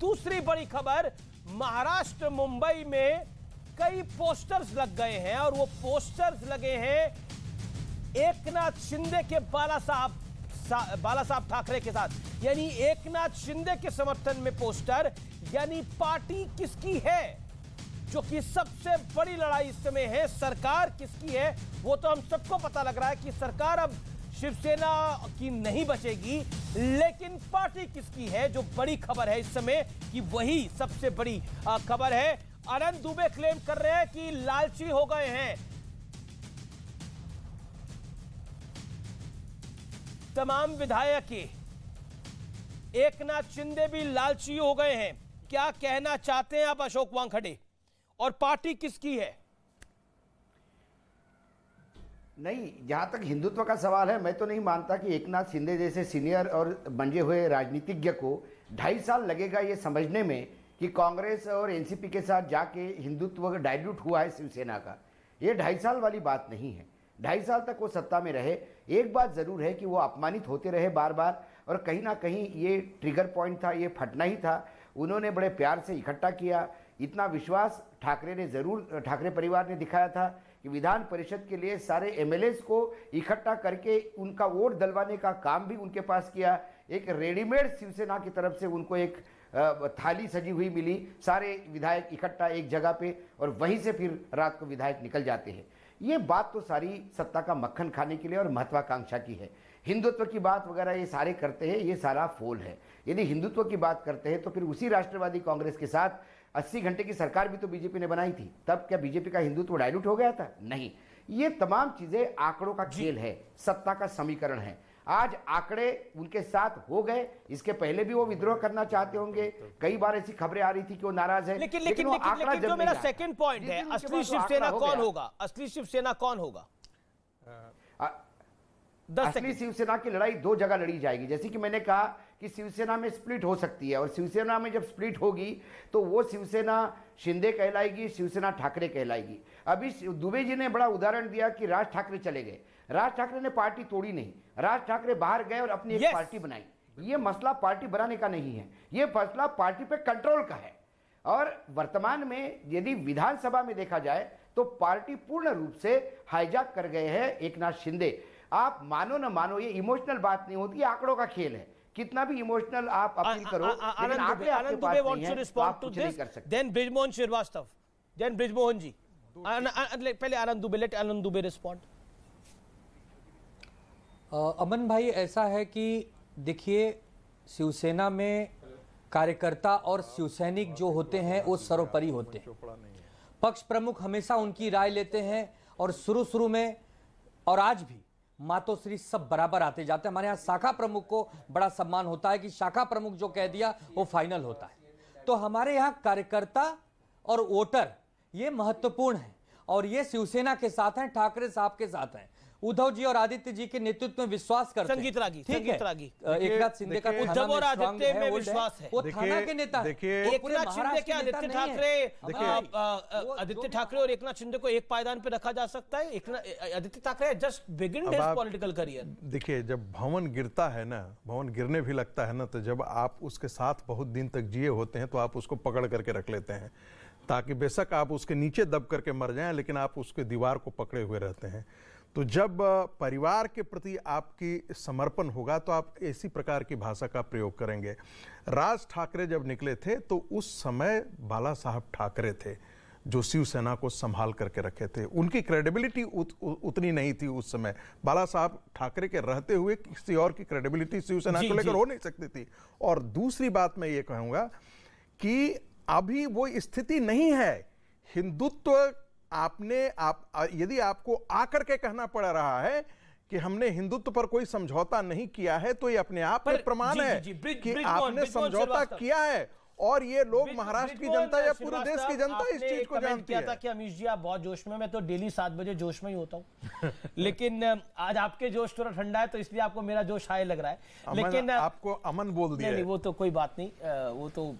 दूसरी बड़ी खबर, महाराष्ट्र मुंबई में कई पोस्टर्स लग गए हैं और वो पोस्टर्स लगे हैं एकनाथ शिंदे के बाला साहब ठाकरे के साथ, यानी एकनाथ शिंदे के समर्थन में पोस्टर, यानी पार्टी किसकी है, जो कि सबसे बड़ी लड़ाई इस समय है। सरकार किसकी है वो तो हम सबको पता लग रहा है कि सरकार अब शिवसेना की नहीं बचेगी, लेकिन पार्टी किसकी है जो बड़ी खबर है इस समय कि वही सबसे बड़ी खबर है। अनंत दुबे क्लेम कर रहे हैं कि लालची हो गए हैं, तमाम विधायक, एकनाथ शिंदे भी लालची हो गए हैं। क्या कहना चाहते हैं आप अशोक वानखेड़े, और पार्टी किसकी है? नहीं, जहां तक हिंदुत्व का सवाल है, मैं तो नहीं मानता कि एकनाथ शिंदे जैसे सीनियर और मंजे हुए राजनीतिज्ञ को 2.5 साल लगेगा ये समझने में कि कांग्रेस और एनसीपी के साथ जाके हिंदुत्व डाइल्यूट हुआ है शिवसेना का। ये 2.5 साल वाली बात नहीं है। 2.5 साल तक वो सत्ता में रहे। एक बात जरूर है कि वो अपमानित होते रहे बार बार, और कहीं ना कहीं ये ट्रिगर पॉइंट था, ये फटना ही था। उन्होंने बड़े प्यार से इकट्ठा किया। इतना विश्वास ठाकरे परिवार ने दिखाया था कि विधान परिषद के लिए सारे एमएलएस को इकट्ठा करके उनका वोट दिलवाने का काम भी उनके पास किया। एक रेडीमेड शिवसेना की तरफ से उनको एक थाली सजी हुई मिली, सारे विधायक इकट्ठा एक जगह पे, और वहीं से फिर रात को विधायक निकल जाते हैं। ये बात तो सारी सत्ता का मक्खन खाने के लिए और महत्वाकांक्षा की है। हिंदुत्व की बात वगैरह ये सारे करते हैं, ये सारा फोल है। यदि हिंदुत्व की बात करते हैं तो फिर उसी राष्ट्रवादी कांग्रेस के साथ 80 घंटे की सरकार भी तो बीजेपी ने बनाई थी। तब क्या बीजेपी का हिंदुत्व डाइल्यूट हो गया था? नहीं। ये तमाम चीजें आंकड़ों का खेल है, सत्ता का समीकरण है। आज आंकड़े उनके साथ हो गए। इसके पहले भी वो विद्रोह करना चाहते होंगे। कई बार ऐसी खबरें आ रही थी कि वो नाराज है। लेकिन जो मेरा सेकंड पॉइंट है, असली शिवसेना कौन होगा? असली शिवसेना कौन होगा? असली शिवसेना की लड़ाई 2 जगह लड़ी जाएगी। जैसे कि मैंने कहा कि शिवसेना में स्प्लिट हो सकती है, और शिवसेना में जब स्प्लिट होगी तो वो शिवसेना शिंदे कहलाएगी, शिवसेना ठाकरे कहलाएगी। अभी दुबे जी ने बड़ा उदाहरण दिया कि राज ठाकरे चले गए। राज ठाकरे ने पार्टी तोड़ी नहीं, राज ठाकरे बाहर गए और अपनी एक पार्टी बनाई। ये मसला पार्टी बनाने का नहीं है, ये मसला पार्टी पे कंट्रोल का है। और वर्तमान में यदि विधानसभा में देखा जाए तो पार्टी पूर्ण रूप से हाईजैक कर गए हैं एकनाथ शिंदे। आप मानो न मानो, ये इमोशनल बात नहीं होती, आंकड़ों का खेल है। कितना भी इमोशनल आप अपील करो, लेकिन आंकड़े आपके पास नहीं है, तो आप कुछ नहीं कर सकते। देन ब्रिजमोहन श्रीवास्तव, देन ब्रिजमोहन जी। पहले आनंद दुबे, लेट आनंद दुबे रिस्पॉन्ड। अमन भाई, ऐसा है कि देखिए, शिवसेना में कार्यकर्ता और शिवसैनिक जो होते हैं वो सर्वोपरि होते हैं। पक्ष प्रमुख हमेशा उनकी राय लेते हैं, और शुरू में और आज भी मातोश्री सब बराबर आते जाते हैं। हमारे यहाँ शाखा प्रमुख को बड़ा सम्मान होता है कि शाखा प्रमुख जो कह दिया वो फाइनल होता है। तो हमारे यहाँ कार्यकर्ता और वोटर ये महत्वपूर्ण है, और ये शिवसेना के साथ हैं, ठाकरे साहब के साथ हैं। उद्धव जी और आदित्य जी के नेतृत्व में विश्वास करते हैं। संगीत रागी एकनाथ शिंदे का उद्धव और आदित्य में विश्वास है। वो थाना के नेता है। एकनाथ शिंदे क्या आदित्य ठाकरे और एकनाथ शिंदे को एक पायदान पे रखा जा सकता है? Aditya Thackeray just begin his political career. देखिए, जब भवन गिरता है ना, भवन गिरने भी लगता है ना, तो जब आप उसके साथ बहुत दिन तक जिए होते हैं तो आप उसको पकड़ करके रख लेते हैं, ताकि बेशक आप उसके नीचे दब करके मर जाएं, लेकिन आप उसके दीवार को पकड़े हुए रहते हैं। तो जब परिवार के प्रति आपकी समर्पण होगा तो आप ऐसी प्रकार की भाषा का प्रयोग करेंगे। राज ठाकरे जब निकले थे तो उस समय बाला साहब ठाकरे थे जो शिवसेना को संभाल करके रखे थे। उनकी क्रेडिबिलिटी उतनी नहीं थी उस समय। बाला साहब ठाकरे के रहते हुए किसी और की क्रेडिबिलिटी शिवसेना को लेकर हो नहीं सकती थी। और दूसरी बात मैं ये कहूँगा कि अभी वो स्थिति नहीं है। हिंदुत्व यदि आपको आकर के कहना पड़ रहा है कि हमने हिंदुत्व पर कोई समझौता नहीं किया है, तो ये अपने आप में प्रमाण है कि आपने समझौता किया है। और ये लोग महाराष्ट्र की जनता या पूरे देश की जनता इस चीज को जानती है। था कि अमीश जी आप बहुत जोश में, मैं तो डेली 7 बजे जोश में ही होता हूँ लेकिन आज आपके जोश थोड़ा ठंडा है तो इसलिए आपको मेरा जोश हाई लग रहा है। लेकिन आपको अमन बोल दिया। नहीं, वो तो कोई बात नहीं, वो तो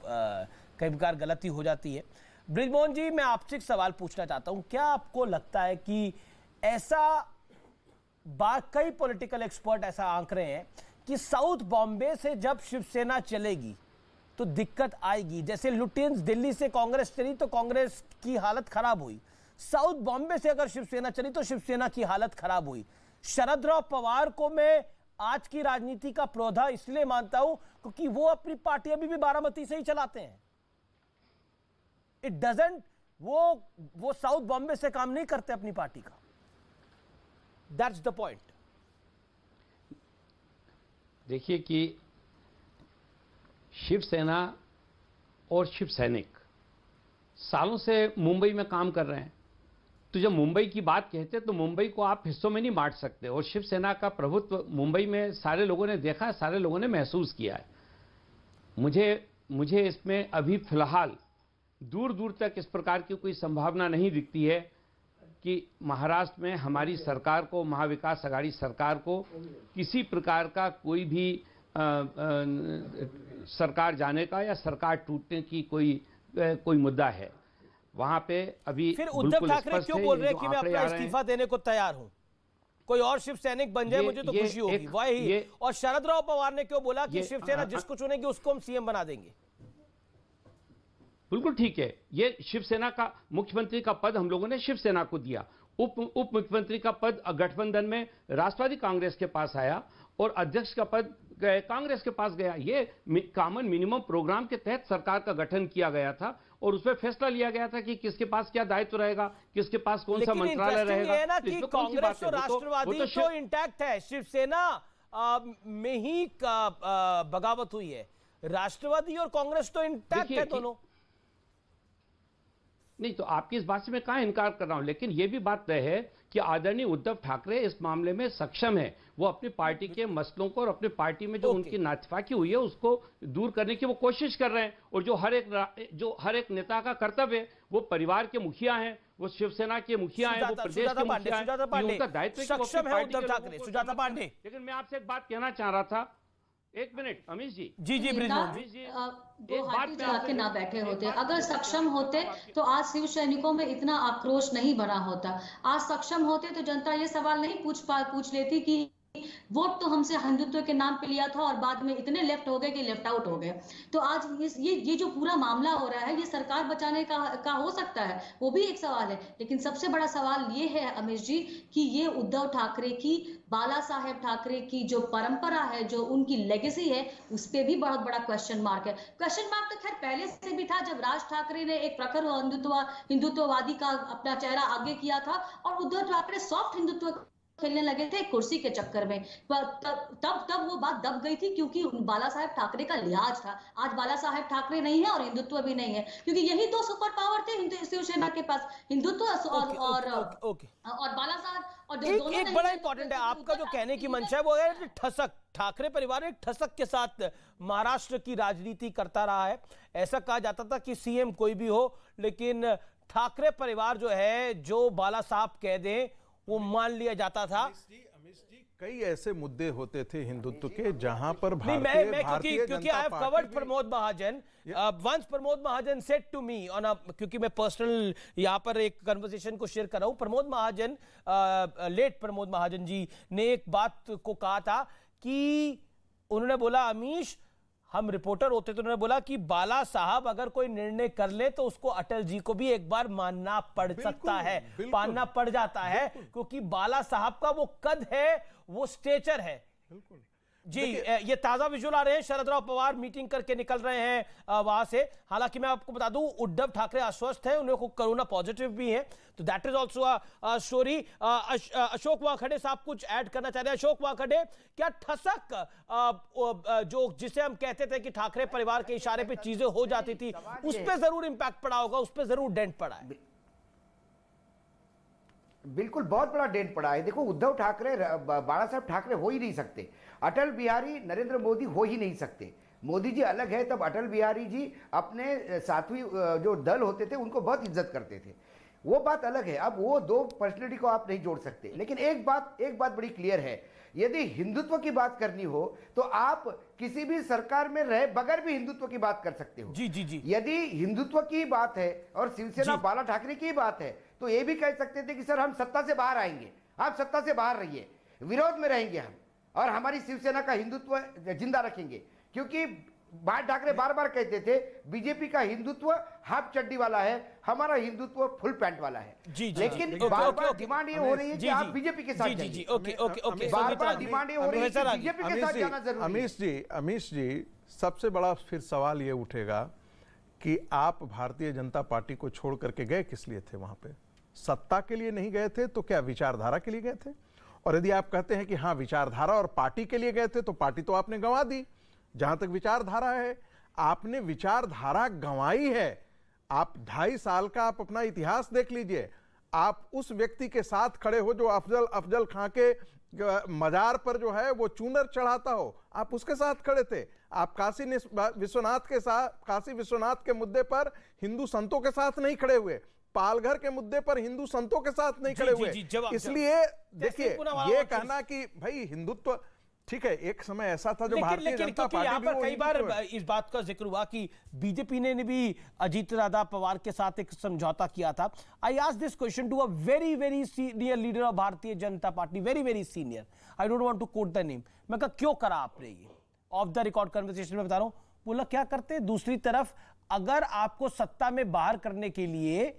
कई बार गलती हो जाती है। ब्रिजमोहन जी, मैं आपसे एक सवाल पूछना चाहता हूं। क्या आपको लगता है कि ऐसा कई पॉलिटिकल एक्सपर्ट ऐसा आंक रहे हैं कि साउथ बॉम्बे से जब शिवसेना चलेगी तो दिक्कत आएगी। जैसे लुटेन्स दिल्ली से कांग्रेस चली तो कांग्रेस की हालत खराब हुई, साउथ बॉम्बे से अगर शिवसेना चली तो शिवसेना की हालत खराब हुई। शरद राव पवार को मैं आज की राजनीति का प्रोधा इसलिए मानता हूं क्योंकि वो अपनी पार्टी अभी भी बारामती से ही चलाते हैं। इट डजंट, वो साउथ बॉम्बे से काम नहीं करते अपनी पार्टी का। That's the point. देखिए कि शिवसेना और शिव सैनिक सालों से मुंबई में काम कर रहे हैं, तो जब मुंबई की बात कहते हैं तो मुंबई को आप हिस्सों में नहीं बांट सकते। और शिवसेना का प्रभुत्व मुंबई में सारे लोगों ने देखा है, सारे लोगों ने महसूस किया है। मुझे इसमें अभी फिलहाल दूर दूर तक इस प्रकार की कोई संभावना नहीं दिखती है कि महाराष्ट्र में हमारी सरकार को, महाविकास आघाड़ी सरकार को किसी प्रकार का कोई भी सरकार जाने का या सरकार टूटने की कोई मुद्दा है। वहां पे अभी फिर उद्धव ठाकरे क्यों बोल रहे हैं कि मैं अपना इस्तीफा देने को तैयार हूं, कोई और शिव सैनिक बन जाए मुझे तो खुशी होगी, वही। और शरद राव पवार ने क्यों बोला कि शिवसेना जिसको चुनेगी उसको हम सीएम बना देंगे? बिल्कुल ठीक है, ये शिवसेना का मुख्यमंत्री का पद हम लोगों ने शिवसेना को दिया। उप मुख्यमंत्री का पद गठबंधन में राष्ट्रवादी कांग्रेस के पास आया और अध्यक्ष का पद कांग्रेस के पास गया। ये कॉमन मिनिमम प्रोग्राम के तहत सरकार का गठन किया गया था और उसमें फैसला लिया गया था कि किसके पास क्या दायित्व रहेगा, किसके पास कौन सा मंत्रालय रहेगा। है ना कि कांग्रेस और राष्ट्रवादी तो इंटैक्ट है, शिवसेना में ही बगावत हुई है। राष्ट्रवादी और कांग्रेस तो इंटैक्ट है दोनों। नहीं तो आपकी इस बात से मैं कहां इनकार कर रहा हूं, लेकिन यह भी बात तय है कि आदरणीय उद्धव ठाकरे इस मामले में सक्षम है। वो अपनी पार्टी के मसलों को और अपनी पार्टी में जो उनकी नाइतफाकी हुई है उसको दूर करने की वो कोशिश कर रहे हैं। और जो हर एक नेता का कर्तव्य है, वो परिवार के मुखिया हैं, वो शिवसेना के मुखिया हैं, वो प्रदेश के मुखिया हैं, उनका दायित्व सक्षम है उद्धव ठाकरे। सुजाता पांडे, लेकिन मैं आपसे एक बात कहना चाह रहा था, एक मिनट अमीश जी। जी अमीश जी, दो हाथी चला के ना बैठे होते। अगर सक्षम होते तो आज शिव सैनिकों में इतना आक्रोश नहीं बना होता। आज सक्षम होते तो जनता ये सवाल नहीं पूछ लेती कि वोट तो हमसे हिंदुत्व के नाम पे लिया था और बाद में इतने लेफ्ट हो गए कि लेफ्ट आउट हो गए। तो आज ये जो पूरा मामला हो रहा है, ये सरकार बचाने का हो सकता है, वो भी एक सवाल है। लेकिन सबसे बड़ा सवाल ये है अमीश जी कि ये उद्धव ठाकरे की, बाला साहेब ठाकरे की जो परंपरा है, जो उनकी लेगेसी है, उस पर भी बहुत बड़ा क्वेश्चन मार्क है। क्वेश्चन मार्क तो खैर पहले से भी था जब राज ठाकरे ने एक प्रखर हिंदुत्ववादी का अपना चेहरा आगे किया था और उद्धव ठाकरे सॉफ्ट हिंदुत्व खेलने लगे थे कुर्सी के चक्कर में। तब वो बात दब गई थी क्योंकि बाला साहेब ठाकरे का लिहाज था। आज बाला साहेब ठाकरे नहीं है और हिंदुत्व भी नहीं है, क्योंकि यही दो सुपर पावर थे शिवसेना के पास, हिंदुत्व और बाला साहब। और एक बड़ा इंपॉर्टेंट है आपका जो कहने की मंशा है वो है ठसक। ठाकरे परिवार एक ठसक के साथ महाराष्ट्र की राजनीति करता रहा है। ऐसा कहा जाता था कि सीएम कोई भी हो, लेकिन ठाकरे परिवार जो है, जो बाला साहब कह दें वो मान लिया जाता था। अमीश जी, कई ऐसे मुद्दे होते थे हिंदुत्व के जहां पर क्योंकि I have covered Pramod Mahajan, once Pramod Mahajan said to me on क्योंकि मैं पर्सनल यहां पर एक कन्वर्सेशन को शेयर कर रहा हूं। प्रमोद महाजन, लेट प्रमोद महाजन जी ने एक बात को कहा था कि उन्होंने बोला, अमीश हम रिपोर्टर होते तो उन्होंने बोला कि बाला साहब अगर कोई निर्णय कर ले तो उसको अटल जी को भी एक बार मानना पड़ सकता है, मानना पड़ जाता है, क्योंकि बाला साहब का वो कद है, वो स्टेचर है। बिल्कुल जी, ये ताजा विजुअल आ रहे हैं, शरद राव पवार मीटिंग करके निकल रहे हैं वहां से। हालांकि मैं आपको बता दूं उद्धव ठाकरे अस्वस्थ हैं, उन्हें कोरोना पॉजिटिव भी है, तो that is also a story. Ashok Wakhade साहब कुछ ऐड करना चाह रहे हैं। अशोक वाखड़े, क्या ठसक जो जिसे हम कहते थे कि ठाकरे परिवार के इशारे पे चीजें हो जाती थी, उस पर जरूर इंपैक्ट पड़ा होगा, उस पर जरूर डेंट पड़ा है? बिल्कुल, बहुत बड़ा डेंट पड़ा है। देखो, उद्धव ठाकरे, बाला साहब ठाकरे हो ही नहीं सकते, अटल बिहारी नरेंद्र मोदी हो ही नहीं सकते। मोदी जी अलग है, तब अटल बिहारी जी अपने साथी जो दल होते थे उनको बहुत इज्जत करते थे, वो बात अलग है। अब वो दो पर्सनैलिटी को आप नहीं जोड़ सकते। लेकिन एक बात बड़ी क्लियर है, यदि हिंदुत्व की बात करनी हो तो आप किसी भी सरकार में रहे बगैर भी हिंदुत्व की बात कर सकते हो। जी। यदि हिंदुत्व की बात है और शिवसेना बाला ठाकरे की बात है तो ये भी कह सकते थे कि सर हम सत्ता से बाहर आएंगे, आप सत्ता से बाहर रहिए, विरोध में रहेंगे हम, और हमारी शिवसेना का हिंदुत्व जिंदा रखेंगे। क्योंकि बाल ठाकरे बार बार कहते थे बीजेपी का हिंदुत्व हाफ चड्डी वाला है, हमारा हिंदुत्व फुल पैंट वाला है। लेकिन बार बार डिमांड ये हो रही है कि आप बीजेपी के साथ जाइए। बार बार डिमांड ये हो रही है कि बीजेपी के साथ जाना जरूरी है। अमीश जी, सबसे बड़ा फिर सवाल ये उठेगा कि आप भारतीय जनता पार्टी को छोड़ करके गए किस लिए थे वहां पे? सत्ता के लिए नहीं गए थे तो क्या विचारधारा के लिए गए थे? और यदि आप कहते हैं कि हाँ विचारधारा और पार्टी के लिए गए थे तो पार्टी तो आपने गंवा दी। जहां तक विचारधारा है, आपने विचारधारा गंवाई है। आप 2.5 साल का आप अपना इतिहास देख लीजिए। आप उस व्यक्ति के साथ खड़े हो जो अफजल खां के मजार पर जो है वो चूनर चढ़ाता हो, आप उसके साथ खड़े थे। आप काशी विश्वनाथ के मुद्दे पर हिंदू संतों के साथ नहीं खड़े हुए, पालघर के मुद्दे पर हिंदू संतों के साथ नहीं खड़े हुए। इसलिए देखिए, ये कहना कि भाई हिंदुत्व ठीक है, एक समय ऐसा था जो भारतीय जनता पार्टी यहाँ पर कई बार इस बात का जिक्र हुआ कि बीजेपी ने भी अजीत दादा पवार के साथ एक समझौता किया था। I ask this question to a very very senior leader of Bharatiya Janata Party, very very senior, I don't want to quote the name. मैं कहा क्यों करा आपने ये? ऑफ द रिकॉर्ड कन्वर्सेशन में बता रहा हूं। बोला क्या करते? दूसरी तरफ अगर आपको सत्ता में बाहर करने के लिए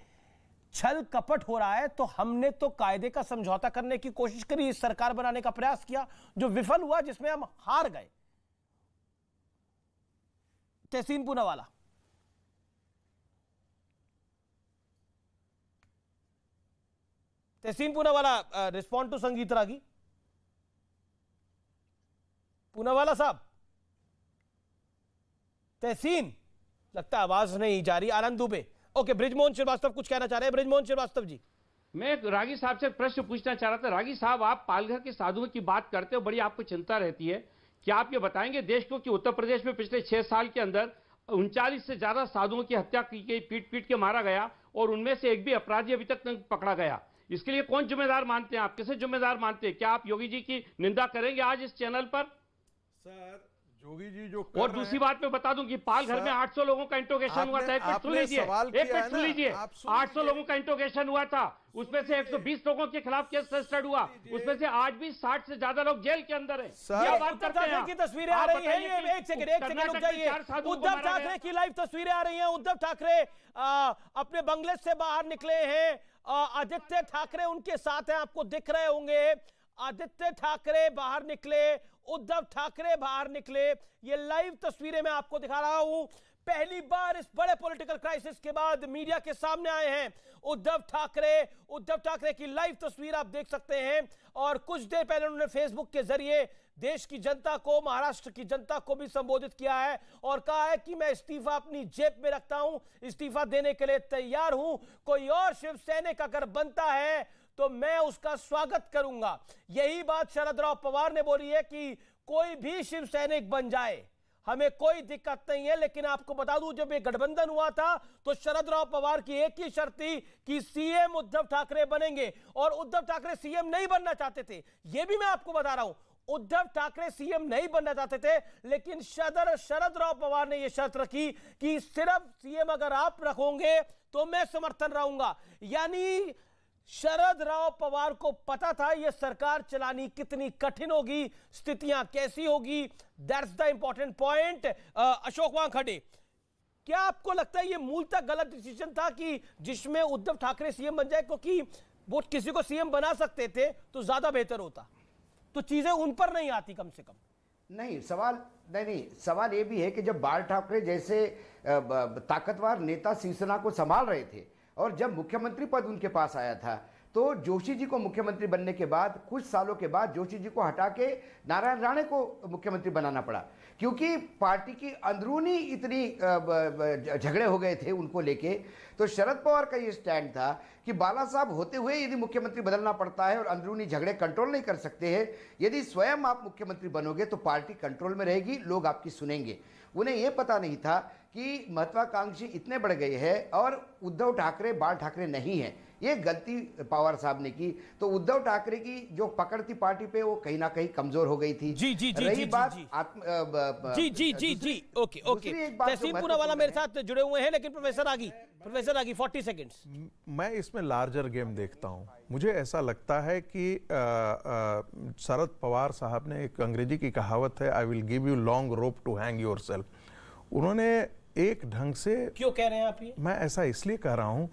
छल कपट हो रहा है तो हमने तो कायदे का समझौता करने की कोशिश करी, इस सरकार बनाने का प्रयास किया जो विफल हुआ, जिसमें हम हार गए। तहसीन पूनावाला, रिस्पॉन्ड टू संगीत रागी। पूनावाला साहब, तहसीन, लगता है आवाज नहीं जा रही। आनंद दुबे, ओके। बृजमोहन श्रीवास्तव कुछ कहना चाह रहे हैं। बृजमोहन श्रीवास्तव जी, मैं रागी साहब से प्रश्न पूछना चाह रहा था। रागी साहब, आप पालघर के साधुओं की बात करते हो, बड़ी आपको चिंता रहती है। क्या आप ये बताएंगे देश को कि उत्तर प्रदेश में पिछले 6 साल के अंदर 39 से ज्यादा साधुओं की हत्या की गई, पीट पीट के मारा गया, और उनमें से एक भी अपराधी अभी तक नहीं पकड़ा गया। इसके लिए कौन जिम्मेदार मानते हैं आप? किसे जिम्मेदार मानते हैं? क्या आप योगी जी की निंदा करेंगे आज इस चैनल पर? सर, योगी जी जो और दूसरी बात मैं बता दूं कि पालघर में 800 लोगों का इंट्रोगेशन हुआ था। एक मिनट सुन लीजिए, 800 लोगों का इंट्रोगेशन हुआ था, उसमें से 120 लोगों के खिलाफ केस रजिस्टर्ड हुआ, उसमें से आज भी 60 से ज्यादा लोग जेल के अंदर हैं। क्या बात करते हैं? की तस्वीरें आ रही हैं, एक सेकंड रुक जाइए। उद्धव ठाकरे की लाइव तस्वीरें आ रही हैं। उद्धव ठाकरे अपने बंगले से बाहर निकले हैं, आदित्य ठाकरे उनके साथ हैं, आपको दिख रहे होंगे। आदित्य ठाकरे बाहर निकले, उद्धव ठाकरे बाहर निकले। ये लाइव तस्वीरें मैं आपको दिखा रहा हूं। पहली बार इस बड़े पॉलिटिकल क्राइसिस के बाद मीडिया के सामने आए हैं उद्धव ठाकरे की लाइव तस्वीर आप देख सकते हैं। और कुछ देर पहले उन्होंने फेसबुक के जरिए देश की जनता को, महाराष्ट्र की जनता को भी संबोधित किया है और कहा है कि मैं इस्तीफा अपनी जेब में रखता हूं, इस्तीफा देने के लिए तैयार हूं। कोई और शिव सैनिक अगर बनता है तो मैं उसका स्वागत करूंगा। यही बात शरद राव पवार ने बोली है कि कोई भी शिव सैनिक बन जाए, हमें कोई दिक्कत नहीं है। लेकिन आपको बता दूं, जब ये गठबंधन हुआ था तो शरद राव पवार की एक ही शर्त थी कि सीएम उद्धव ठाकरे बनेंगे, और उद्धव ठाकरे सीएम नहीं बनना चाहते थे। यह भी मैं आपको बता रहा हूं, उद्धव ठाकरे सीएम नहीं बनना चाहते थे, लेकिन शरद राव पवार ने यह शर्त रखी कि सिर्फ सीएम अगर आप रखोगे तो मैं समर्थन रहूंगा। यानी शरद राव पवार को पता था यह सरकार चलानी कितनी कठिन होगी, स्थितियां कैसी होगी। That's the important point. Ashok Wankhede, क्या आपको लगता है यह मूलतः गलत डिसीजन था कि जिसमें उद्धव ठाकरे सीएम बन जाए? क्योंकि वो किसी को सीएम बना सकते थे तो ज्यादा बेहतर होता, तो चीजें उन पर नहीं आती कम से कम। नहीं, सवाल ये भी है कि जब बाल ठाकरे जैसे ताकतवर नेता शिवसेना को संभाल रहे थे और जब मुख्यमंत्री पद उनके पास आया था तो जोशी जी को मुख्यमंत्री बनने के बाद कुछ सालों के बाद जोशी जी को हटा के नारायण राणे को मुख्यमंत्री बनाना पड़ा, क्योंकि पार्टी की अंदरूनी इतनी झगड़े हो गए थे उनको लेके। तो शरद पवार का ये स्टैंड था कि बाला साहब होते हुए यदि मुख्यमंत्री बदलना पड़ता है और अंदरूनी झगड़े कंट्रोल नहीं कर सकते हैं, यदि स्वयं आप मुख्यमंत्री बनोगे तो पार्टी कंट्रोल में रहेगी, लोग आपकी सुनेंगे। उन्हें यह पता नहीं था कि महत्वाकांक्षी इतने बढ़ गए हैं और उद्धव ठाकरे बाल ठाकरे नहीं है। ये गलती पवार साहब ने की, तो उद्धव ठाकरे की जो पकड़ थी पार्टी पे वो कहीं ना कहीं कमजोर हो गई थी। रही बात ओके। तहसीन पूनावाला मेरे साथ जुड़े हुए हैं, लेकिन प्रोफेसर आगी 40 सेकंड्स। मैं इसमें लार्जर गेम देखता हूं। मुझे ऐसा लगता है कि शरद पवार साहब ने, एक अंग्रेजी की कहावत है, I will give you long rope to hang yourself. उन्होंने एक ढंग से, क्यों कह रहे हैं आप ये? मैं ऐसा इसलिए कह रहा हूं